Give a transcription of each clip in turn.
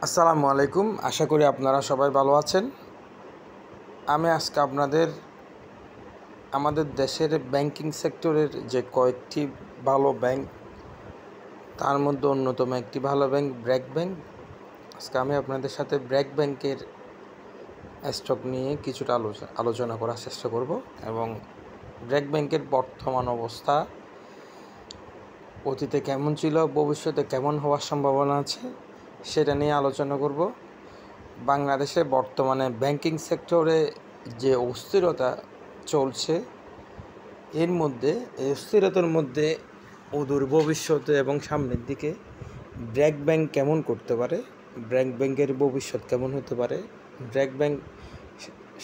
আসসালামু আলাইকুম। আশা করি আপনারা সবাই ভালো আছেন। আমি আজকে আমাদের দেশের ব্যাংকিং সেক্টরের যে কয়েকটি ভালো ব্যাংক, তার মধ্যে অন্যতম একটি ভালো ব্যাংক ব্র্যাক ব্যাংক। আজকে আমি আপনাদের সাথে ব্র্যাক ব্যাংকের স্টক নিয়ে কিছুটা আলোচনা করার চেষ্টা করব এবং ব্র্যাক ব্যাংকের বর্তমান অবস্থা অতীতে কেমন ছিল, ভবিষ্যতে কেমন হওয়ার সম্ভাবনা আছে সেটা নিয়ে আলোচনা করব। বাংলাদেশে বর্তমানে ব্যাংকিং সেক্টরে যে অস্থিরতা চলছে, এই অস্থিরতার মধ্যে অদূর ভবিষ্যতে এবং সামনের দিকে ব্র্যাক ব্যাংক কেমন করতে পারে, ব্র্যাক ব্যাংকের ভবিষ্যৎ কেমন হতে পারে, ব্র্যাক ব্যাংক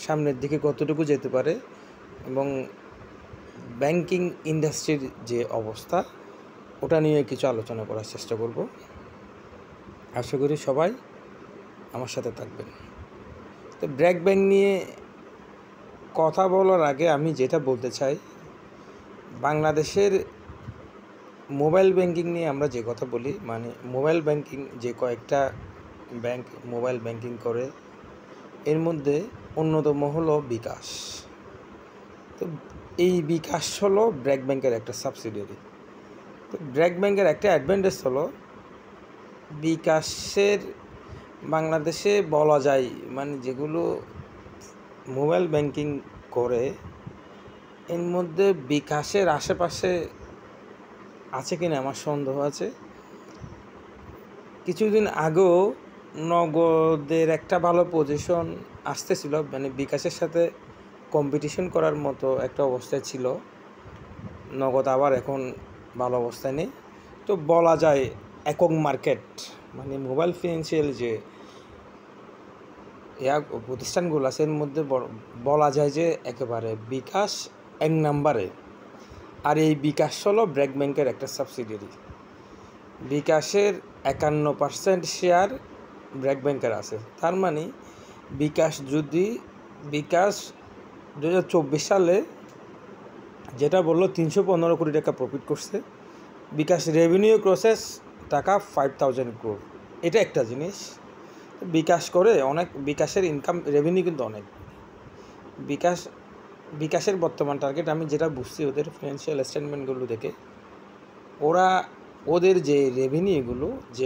সামনের দিকে কতটুকু যেতে পারে এবং ব্যাংকিং ইন্ডাস্ট্রির যে অবস্থা ওটা নিয়ে কিছু আলোচনা করার চেষ্টা করব। আশা করি সবাই আমার সাথে থাকবেন। তো ব্র্যাক ব্যাংক নিয়ে কথা বলার আগে আমি যেটা বলতে চাই, বাংলাদেশের মোবাইল ব্যাংকিং নিয়ে আমরা যে কথা বলি, মানে মোবাইল ব্যাংকিং যে কয়েকটা ব্যাংক মোবাইল ব্যাংকিং করে, এর মধ্যে অন্যতম হলো বিকাশ। তো এই বিকাশ হলো ব্র্যাক ব্যাংকের একটা সাবসিডিয়ারি। তো ব্র্যাক ব্যাংকের একটা অ্যাডভান্টেজ হলো বিকাশের বাংলাদেশে বলা যায়, মানে যেগুলো মোবাইল ব্যাংকিং করে এর মধ্যে বিকাশের আশেপাশে আছে কিনা আমার সন্দেহ আছে। কিছুদিন আগেও নগদের একটা ভালো পজিশন আসতেছিল, মানে বিকাশের সাথে কম্পিটিশন করার মতো একটা অবস্থায় ছিল। নগদ আবার এখন ভালো অবস্থায় নেই। তো বলা যায় একক মার্কেট, মানে মোবাইল ফিনান্সিয়াল যে প্রতিষ্ঠানগুলো আছে এর মধ্যে বলা যায় যে একেবারে বিকাশ এক নাম্বারে। আর এই বিকাশ হলো ব্র্যাক ব্যাংকের একটা সাবসিডিয়ারি। বিকাশের 51% শেয়ার ব্র্যাক ব্যাংকের আছে। তার মানে বিকাশ 2024 সালে যেটা বললো 315 কোটি টাকা প্রফিট করছে, বিকাশ রেভিনিউ ক্রসেস টাকা 5000 crore। এটা একটা জিনিস। বিকাশ করে অনেক, বিকাশের ইনকাম রেভিনিউ কিন্তু অনেক। বিকাশের বর্তমান টার্গেট আমি যেটা বুঝছি ওদের ফিনান্সিয়াল স্টেটমেন্টগুলো দেখে, ওদের যে রেভিনিউগুলো, যে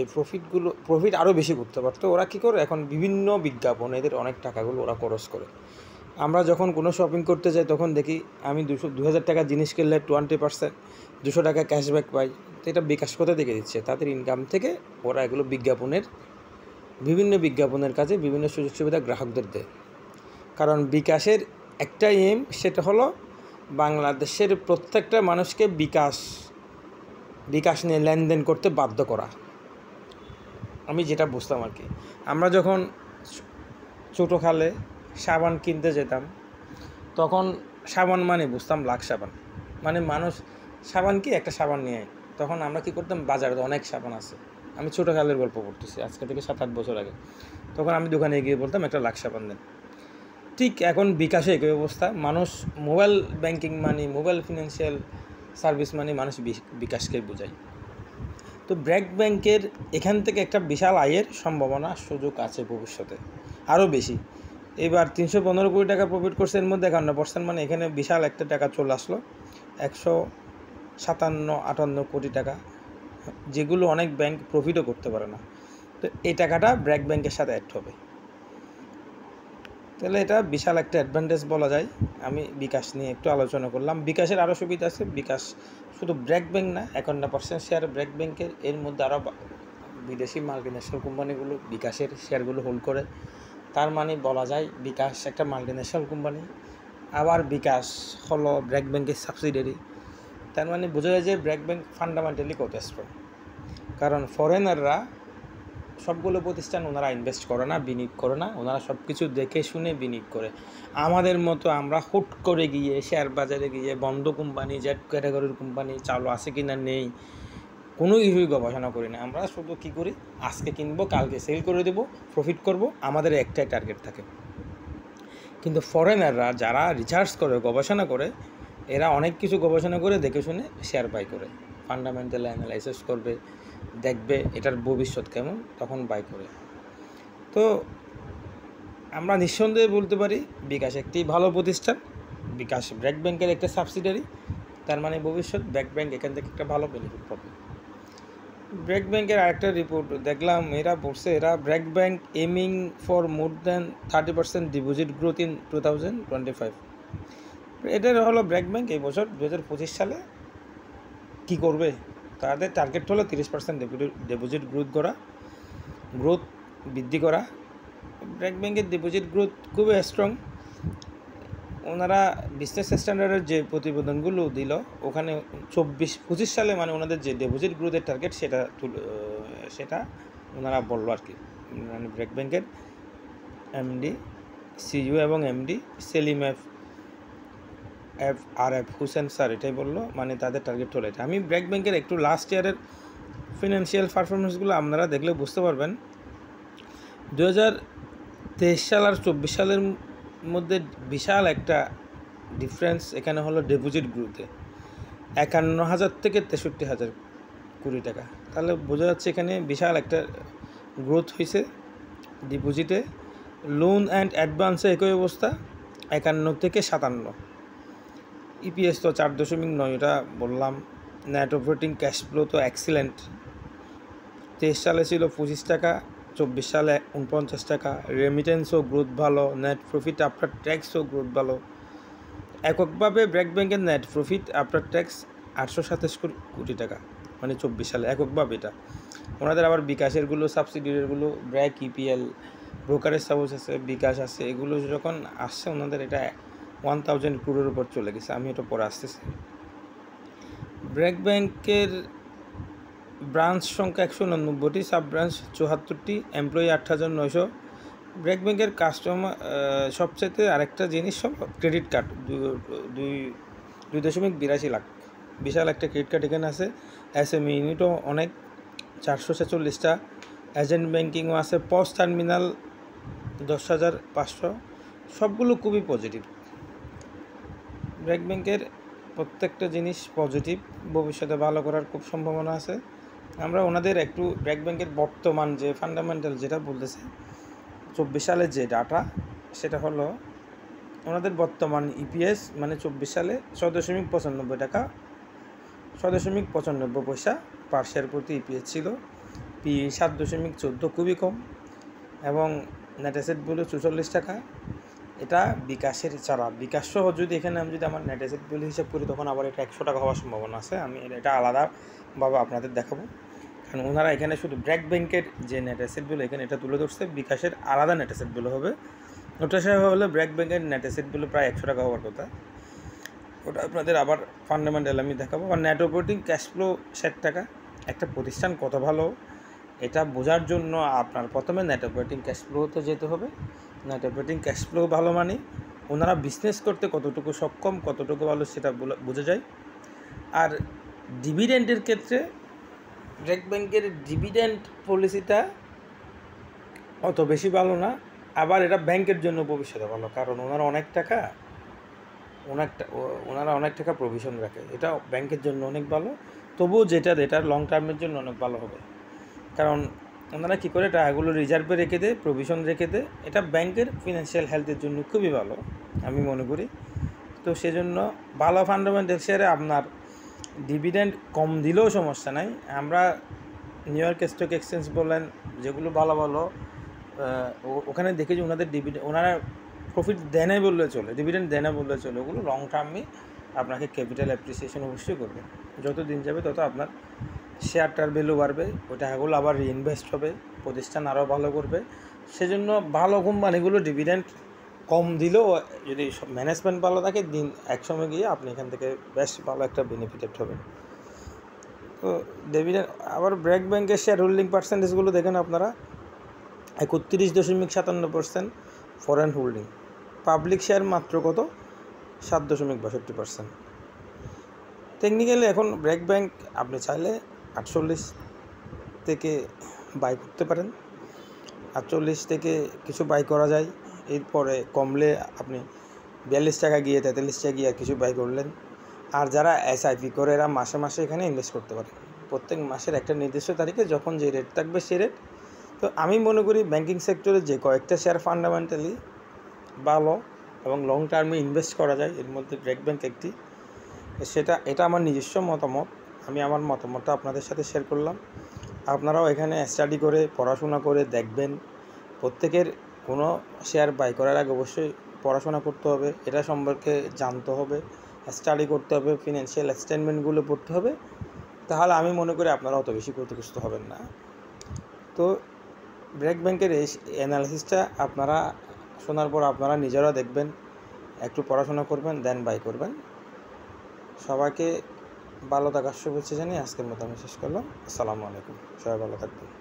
প্রফিট আরও বেশি করতে পারতো। ওরা কী করে, এখন বিভিন্ন বিজ্ঞাপন এদের অনেক টাকাগুলো ওরা খরচ করে। আমরা যখন কোনো শপিং করতে যাই তখন দেখি আমি 2000 টাকা জিনিস কিনলে 20% 200 টাকা ক্যাশব্যাক পাই। তো এটা বিকাশ কোথা থেকে দিচ্ছে? তাদের ইনকাম থেকে ওরা এগুলো বিভিন্ন বিজ্ঞাপনের কাজে বিভিন্ন সুযোগ সুবিধা গ্রাহকদের দেয়। কারণ বিকাশের একটা এম, সেটা হলো বাংলাদেশের প্রত্যেকটা মানুষকে বিকাশ নিয়ে লেনদেন করতে বাধ্য করা। আমি যেটা বুঝতাম আর কি, আমরা যখন ছোটোকালে সাবান কিনতে যেতাম তখন সাবান মানে বুঝতাম লাক্স সাবান, মানে মানুষ সাবান কি একটা সাবান নিয়ে, তখন আমরা কী করতাম, বাজারে অনেক সাবান আছে। আমি ছোটোকালের গল্প করতেছি, আজকে থেকে 7-8 বছর আগে। তখন আমি দোকানে গিয়ে বলতাম একটা লাক্স সাবান দেন। ঠিক এখন বিকাশে একই অবস্থা। মানুষ মোবাইল ব্যাংকিং মানে, মোবাইল ফিনান্সিয়াল সার্ভিস মানে মানুষ বিকাশকে বোঝায়। তো ব্র্যাক ব্যাংকের এখান থেকে একটা বিশাল আয়ের সম্ভাবনা, সুযোগ আছে ভবিষ্যতে আরও বেশি। এবার 315 কোটি টাকা প্রফিট করছে, এর মধ্যে 51%, মানে এখানে বিশাল একটা টাকা চলে আসলো, 157-58 কোটি টাকা, যেগুলো অনেক ব্যাংক প্রফিটও করতে পারে না। তো এই টাকাটা ব্র্যাক ব্যাংকের সাথে অ্যাড হবে। তাহলে এটা বিশাল একটা অ্যাডভান্টেজ বলা যায়। আমি বিকাশ নিয়ে একটু আলোচনা করলাম। বিকাশের আরও সুবিধা আছে। বিকাশ শুধু ব্র্যাক ব্যাংক না, 51% শেয়ার ব্র্যাক ব্যাংকের, এর মধ্যে আরও বিদেশি মাল্টিন্যাশনাল কোম্পানিগুলো বিকাশের শেয়ারগুলো হোল্ড করে। তার মানে বলা যায় বিকাশ একটা মাল্টিন্যাশনাল কোম্পানি। আবার বিকাশ হলো ব্র্যাক ব্যাংকের সাবসিডিয়ারি। তার মানে বোঝা যায় যে ব্র্যাক ব্যাংক ফান্ডামেন্টালি কত স্ট্রং। কারণ ফরেনাররা সবগুলো প্রতিষ্ঠান ওনারা ইনভেস্ট করে না, বিনিয়োগ করে না, ওনারা সব কিছু দেখে শুনে বিনিয়োগ করে। আমাদের মতো আমরা হুট করে গিয়ে শেয়ার বাজারে গিয়ে বন্ধ কোম্পানি, জেড ক্যাটাগরির কোম্পানি চালু আছে কি না নেই, কোনো কিছুই গবেষণা করি না। আমরা শুধু কী করি, আজকে কিনবো, কালকে সেল করে দেবো, প্রফিট করব, আমাদের একটাই টার্গেট থাকে। কিন্তু ফরেনাররা যারা রিসার্চ করে, গবেষণা করে, এরা অনেক কিছু গবেষণা করে দেখে শুনে শেয়ার বাই করে, ফান্ডামেন্টাল অ্যানালাইসিস করবে, দেখবে এটার ভবিষ্যৎ কেমন, তখন বাই করে। তো আমরা নিঃসন্দেহে বলতে পারি বিকাশ একটি ভালো প্রতিষ্ঠান, বিকাশ ব্র্যাক ব্যাংকের একটা সাবসিডারি, তার মানে ভবিষ্যৎ ব্র্যাক ব্যাংক এখান থেকে একটা ভালো বেনিফিট পাবে। ব্র্যাক ব্যাংকের আরেকটা রিপোর্ট দেখলাম, এরা বলছে BRAC bank এমিং for more than 30% deposit growth in 2025। এটার হলো ব্র্যাক ব্যাংক এই বছর 2025 সালে কী করবে, তাদের টার্গেট হলো 30% ডিপোজিট গ্রোথ বৃদ্ধি করা। ব্র্যাক ব্যাংকের ডিপোজিট গ্রোথ খুবই স্ট্রং। ওনারা বিজনেস স্ট্যান্ডার্ডের যে প্রতিবেদনগুলো দিল ওখানে 24-25 সালে মানে ওনাদের যে ডিপোজিট গ্রোথের টার্গেট সেটা ওনারা বললো আর কি। মানে ব্র্যাক ব্যাংকের এমডি সিইও এবং MD Selim F Hossain sir এটাই বললো, মানে তাদের টার্গেট হলো এটা। আমি ব্র্যাক ব্যাংকের একটু লাস্ট ইয়ারের ফিনান্সিয়াল পারফরমেন্সগুলো আপনারা দেখলে বুঝতে পারবেন। 2023 সাল আর 24 সালের মধ্যে বিশাল একটা ডিফারেন্স এখানে হলো ডিপোজিট গ্রোথে, 51,000 থেকে 63,000 কোটি টাকা। তাহলে বোঝা যাচ্ছে এখানে বিশাল একটা গ্রোথ হয়েছে ডিপোজিটে। লোন অ্যান্ড অ্যাডভান্সে একই অবস্থা, 51 থেকে 57। ইপিএস তো 4.9, এটা বললাম। নেট অপারেটিং ক্যাশ ফ্লো তো এক্সিলেন্ট, 23 সালে ছিল 25 টাকা, 24 সালে 49 টাকা। রেমিটেন্সও গ্রোথ ভালো, নেট প্রফিট আফটার ট্যাক্সও গ্রোথ ভালো। এককভাবে ব্র্যাক ব্যাংকের নেট প্রফিট আফটার ট্যাক্স 827 কোটি টাকা, মানে 24 সালে এককভাবে এটা। ওনাদের আবার বিকাশেরগুলো সাবসিডিয়ারিগুলো ব্র্যাক ইপিএল ব্রোকারেজ সার্ভিস আছে, বিকাশ আছে, এগুলো যখন আসছে ওনাদের এটা 1000 crore উপর চলে গেছে। আমি এটা পরে আসতেছি। ব্র্যাক ব্যাংকের ব্রাঞ্চ সংখ্যা 189টি, সাব ব্রাঞ্চ 74টি, এমপ্লয়ি 8,900। ব্র্যাক ব্যাংকের কাস্টমার সবচেয়ে আরেকটা জিনিস সব ক্রেডিট কার্ড 2.82 লাখ, বিশাল একটা ক্রেডিট কার্ড এখানে আছে। এসএমই ইউনিটও অনেক, 446টা। এজেন্ট ব্যাংকিংও আছে। Post terminal 10,500। সবগুলো খুবই পজিটিভ। ব্র্যাক ব্যাংকের প্রত্যেকটা জিনিস পজিটিভ, ভবিষ্যতে ভালো করার খুব সম্ভাবনা আছে। আমরা ওনাদের একটু ব্র্যাক ব্যাংকের বর্তমান যে ফান্ডামেন্টাল যেটা বলতেছে 24 সালের যে ডাটা, সেটা হলো ওনাদের বর্তমান ইপিএস মানে 24 সালে 6.95 টাকা, 6.95 পয়সা পার শেয়ার প্রতি ইপিএস ছিল। পি 7.14, খুবই কম। এবং নেট অ্যাসেট ভ্যালু 44 টাকা। এটা বিকাশের ছাড়া, বিকাশ সহ যদি এখানে আমি যদি আমার নেট অ্যাসেট ভ্যালু হিসাব করি তখন আবার এটা 100 টাকা হওয়ার সম্ভাবনা আছে। আমি এটা আলাদাভাবে আপনাদের দেখাবো, কারণ ওনারা এখানে শুধু ব্র্যাক ব্যাংকের যে নেট অ্যাসেট ভ্যালু এখানে এটা তুলে ধরছে। বিকাশের আলাদা নেট অ্যাসেট ভ্যালু হবে, ওটা সেভাবে হলে ব্র্যাক ব্যাংকের নেট অ্যাসেট ভ্যালু প্রায় 100 টাকা হওয়ার কথা। ওটা আপনাদের আবার ফান্ডামেন্টাল আমি দেখাবো। আর নেট অপারেটিং ক্যাশ ফ্লো 60 টাকা। একটা প্রতিষ্ঠান কত ভালো এটা বোঝার জন্য আপনার প্রথমে নেট অপারেটিং ক্যাশ ফ্লোতে যেতে হবে। নেট অপারেটিং ক্যাশ ফ্লো ভালো মানে ওনারা বিজনেস করতে কতটুকু সক্ষম, কতটুকু ভালো সেটা বোঝা যায়। আর ডিভিডেন্ডের ক্ষেত্রে ব্র্যাক ব্যাংকের ডিভিডেন্ড পলিসিটা অত বেশি ভালো না। আবার এটা ব্যাংকের জন্য ভবিষ্যতে ভালো, কারণ ওনারা অনেক টাকা প্রভিশন রাখে, এটা ব্যাংকের জন্য অনেক ভালো। তবুও যেটা লং টার্মের জন্য অনেক ভালো হবে, কারণ ওনারা কী করে টাকাগুলো রিজার্ভে রেখে দেয়, প্রভিশন রেখে দেয়। এটা ব্যাংকের ফিনান্সিয়াল হেলথের জন্য খুবই ভালো আমি মনে করি। তো সেজন্য ভালো ফান্ডামেন্টাল শেয়ারে আপনার ডিভিডেন্ড কম দিলেও সমস্যা নাই। আমরা নিউ ইয়র্ক স্টক এক্সচেঞ্জ বলেন, যেগুলো ভালো ওখানে দেখেছি ওনাদের ওনারা প্রফিট দেনে বললে চলে, ডিভিডেন্ড দেনে বললে চলে। ওগুলো লং টার্মে আপনাকে ক্যাপিটাল অ্যাপ্রিসিয়েশন অবশ্যই করবে। যত দিন যাবে তত আপনার শেয়ারটার ভ্যালু বাড়বে, ওই টাকাগুলো আবার রিইনভেস্ট হবে, প্রতিষ্ঠান আরও ভালো করবে। সেজন্য ভালো কোম্পানিগুলো ডিভিডেন্ড কম দিলেও যদি ম্যানেজমেন্ট ভালো থাকে, দিন একসময় গিয়ে আপনি এখান থেকে বেশ ভালো একটা বেনিফিটেড হবেন। তো ডিভিডেন্ড আবার ব্র্যাক ব্যাংকের শেয়ার হোল্ডিং পার্সেন্টেজগুলো দেখেন আপনারা, 31.57% ফরেন হোল্ডিং। পাবলিক শেয়ার মাত্র কত, 7.62%। টেকনিক্যালি এখন ব্র্যাক ব্যাংক আপনি চাইলে 48 থেকে বাই করতে পারেন, 48 থেকে কিছু বাই করা যায়। এরপরে কমলে আপনি 42 টাকা গিয়ে 43 টাকা গিয়ে কিছু বাই করলেন। আর যারা এসআইপি করে এরা মাসে মাসে এখানে ইনভেস্ট করতে পারে। প্রত্যেক মাসের একটা নির্দিষ্ট তারিখে যখন যে রেট থাকবে সেই রেট তো আমি মনে করি ব্যাংকিং সেক্টরে যে কয়েকটা শেয়ার ফান্ডামেন্টালি ভালো এবং লং টার্মে ইনভেস্ট করা যায়, এর মধ্যে ব্র্যাক ব্যাংক একটি। এটা আমার নিজস্ব মতামত, আমি আমার মতামতটা আপনাদের সাথে শেয়ার করলাম। আপনারাও এখানে স্টাডি করে পড়াশোনা করে দেখবেন। প্রত্যেকের কোনো শেয়ার বাই করার আগে অবশ্যই পড়াশোনা করতে হবে, এটা সম্পর্কে জানতে হবে, স্টাডি করতে হবে, ফিনান্সিয়াল স্টেটমেন্টগুলো পড়তে হবে। তাহলে আমি মনে করি আপনারা অত বেশি ক্ষতিগ্রস্ত হবেন না। তো ব্র্যাক ব্যাংকের এই অ্যানালিসিসটা আপনারা শোনার পর আপনারা নিজেরা দেখবেন, একটু পড়াশোনা করবেন, দেন বাই করবেন। সবাইকে ভালো থাকার শুভেচ্ছা জানিয়ে আজকের মতো আমি শেষ করলাম। আসসালামু আলাইকুম, সবাই ভালো থাকবেন।